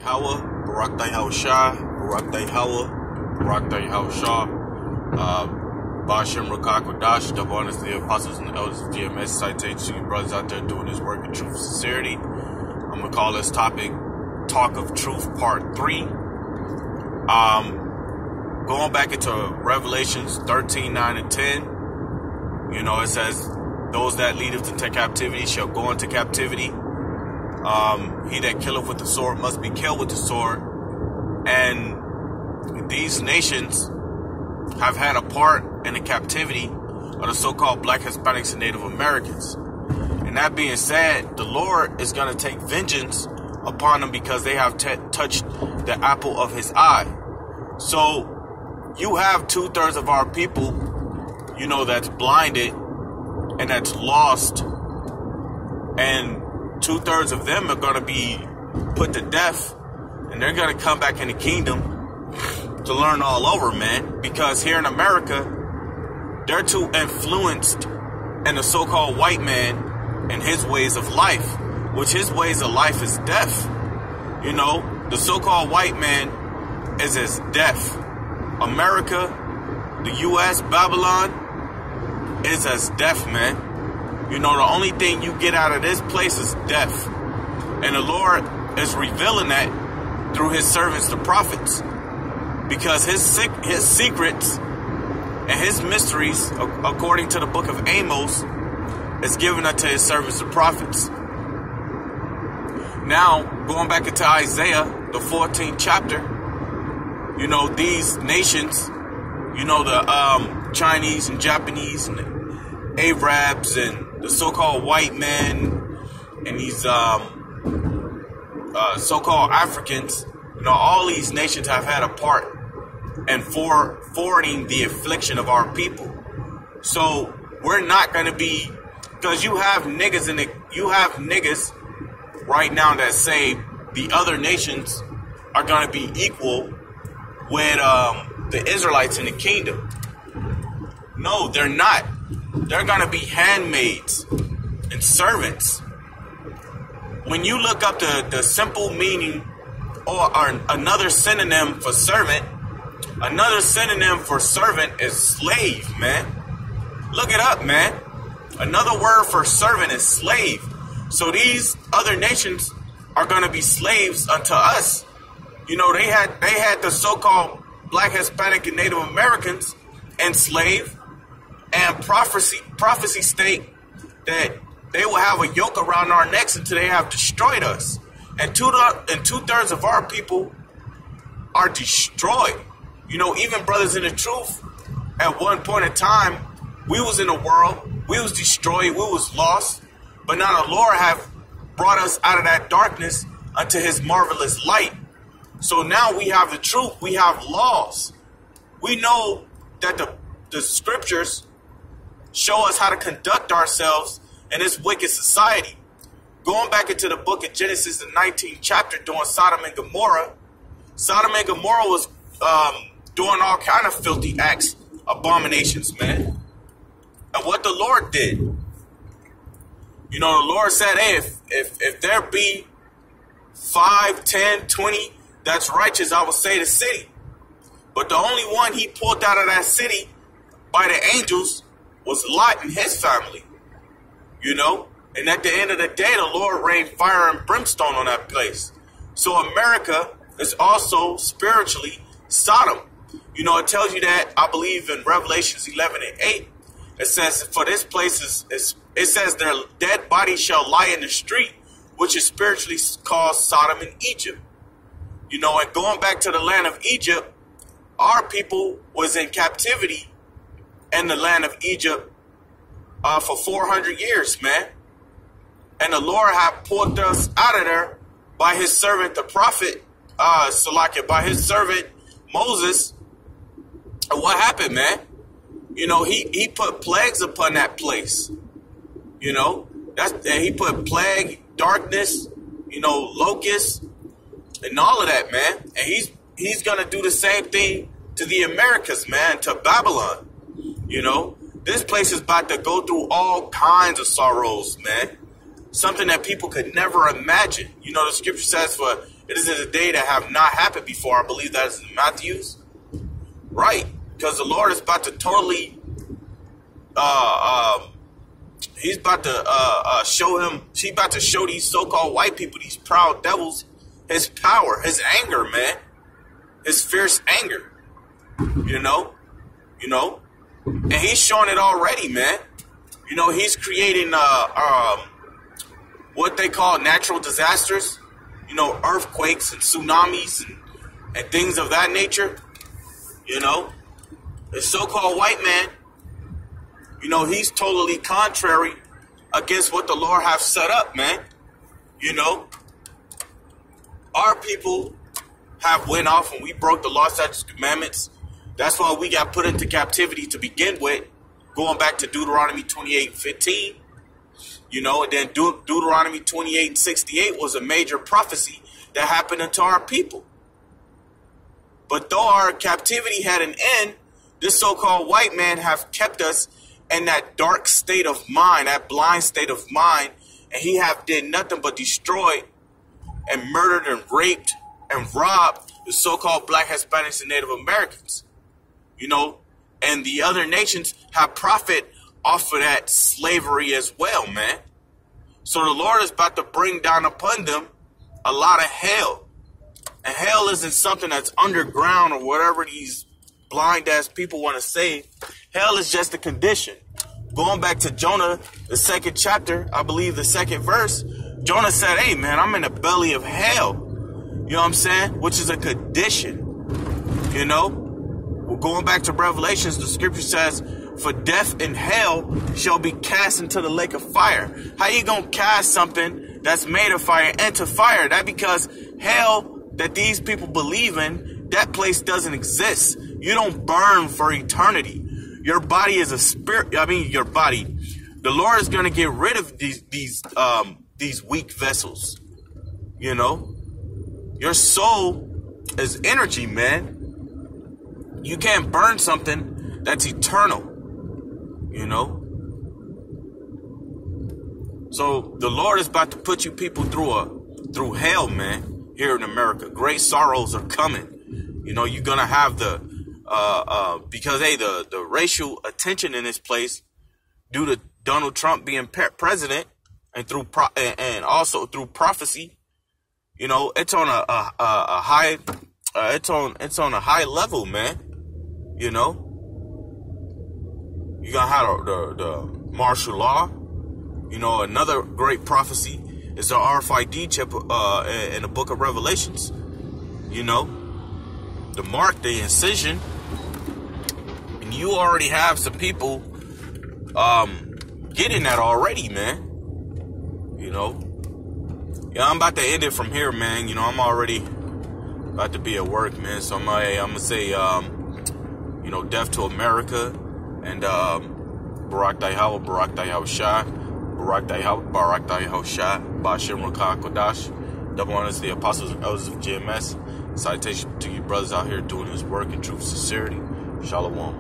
Hawa, Barak Hawa Shah, Barak Hawa, Barak Hawa Shah, Bashem Rakak Wadash, double honors to the apostles and the elders of GMS, citation to you brothers out there doing this work in truth and sincerity. I'm going to call this topic Talk of Truth Part 3. Going back into Revelations 13, 9, and 10, you know, it says, those that leadeth into captivity shall go into captivity. He that killeth with the sword must be killed with the sword. And these nations have had a part in the captivity of the so-called Black Hispanics and Native Americans. And that being said, the Lord is going to take vengeance upon them because they have touched the apple of his eye. So you have 2/3 of our people, you know, that's blinded and that's lost, and 2/3 of them are going to be put to death, and they're going to come back in the kingdom to learn all over, man, because here in America, they're too influenced in the so-called white man and his ways of life, which his ways of life is death. You know, the so-called white man is as death. America, the U.S., Babylon, is as death, man. You know, the only thing you get out of this place is death. And the Lord is revealing that through his servants, the prophets. Because his secrets and his mysteries, according to the book of Amos, is given unto his servants, the prophets. Now, going back into Isaiah, the 14th chapter, you know, these nations, you know, the Chinese and Japanese and the Arabs and the so-called white men and these so-called Africans, you know, all these nations have had a part in forwarding the affliction of our people. So we're not going to be, because you have niggas right now that say the other nations are going to be equal with the Israelites in the kingdom. No, they're not. They're going to be handmaids and servants. When you look up the simple meaning or another synonym for servant is slave, man. Look it up, man. Another word for servant is slave. So these other nations are going to be slaves unto us. You know, they had the so-called Black, Hispanic, and Native Americans enslaved, and prophecy state that they will have a yoke around our necks until they have destroyed us. And 2/3 of our people are destroyed. You know, even brothers in the truth, at one point in time, we was in the world, we was destroyed, we was lost, but now the Lord have brought us out of that darkness unto his marvelous light. So now we have the truth, we have laws. We know that the scriptures show us how to conduct ourselves in this wicked society. Going back into the book of Genesis, the 19th chapter, during Sodom and Gomorrah was doing all kind of filthy acts, abominations, man. And what the Lord did, you know, the Lord said, hey, if there be 5, 10, 20 that's righteous, I will say the city. But the only one he pulled out of that city by the angels was Lot and his family. You know? And at the end of the day, the Lord rained fire and brimstone on that place. So America is also spiritually Sodom. You know, it tells you that, I believe in Revelations 11 and 8. It says, for this place it says their dead bodies shall lie in the street, which is spiritually called Sodom and Egypt. You know, and going back to the land of Egypt, our people was in captivity in the land of Egypt for 400 years, man. And the Lord had pulled us out of there by his servant, the prophet, by his servant, Moses. And what happened, man? You know, he put plagues upon that place. You know, and he put plague, darkness, you know, locusts, and all of that, man. And he's going to do the same thing to the Americas, man, to Babylon. You know, this place is about to go through all kinds of sorrows, man. Something that people could never imagine. You know, the scripture says, for It is a day that have not happened before. I believe that is in Matthew's. Right. Because the Lord is about to totally, he's about to show these so-called white people, these proud devils, his power, his anger, man. His fierce anger. You know? And he's showing it already, man. You know, he's creating what they call natural disasters. You know, earthquakes and tsunamis and things of that nature. You know, the so-called white man, you know, he's totally contrary against what the Lord have set up, man. You know, our people have went off and we broke the law, statutes, commandments. That's why we got put into captivity to begin with, going back to Deuteronomy 28:15. You know, and then Deuteronomy 28:68 was a major prophecy that happened unto our people. But though our captivity had an end, this so-called white man have kept us in that dark state of mind, that blind state of mind, and he have did nothing but destroy and murdered and raped and robbed the so-called black, Hispanics, and Native Americans. You know, and the other nations have profit off of that slavery as well, man. So the Lord is about to bring down upon them a lot of hell. And hell isn't something that's underground or whatever these blind ass people want to say. Hell is just a condition. Going back to Jonah, the 2nd chapter, I believe the 2nd verse, Jonah said, hey man, I'm in the belly of hell. You know what I'm saying? Which is a condition. You know? Well, going back to Revelations, the scripture says, for death and hell shall be cast into the lake of fire. How you gonna cast something that's made of fire into fire? That because hell that these people believe in, that place doesn't exist. You don't burn for eternity. Your body is a spirit. I mean, your body. The Lord is gonna get rid of these weak vessels. You know, your soul is energy, man. You can't burn something that's eternal. You know? So the Lord is about to put you people through hell, man, here in America. Great sorrows are coming. You know, you're gonna have because hey, the racial attention in this place due to Donald Trump being president and and also through prophecy, you know, it's on a high it's on a high level, man. You know, you're gonna have the martial law. You know, another great prophecy is the RFID chip in the book of Revelations. You know, the mark, the incision, and you already have some people getting that already, man. You know, yeah, I'm about to end it from here, man. You know, I'm already about to be at work, man. So I'm gonna say, you know, death to America, and Barak Dayhawa, Barak Dayhawa Shah, Barak Dayhawa, Barak Dayhawa Shah, Bashim Rakah Kodash. Double honors to the apostles and elders of GMS. Citation to you brothers out here doing this work in truth, sincerity. Shalom.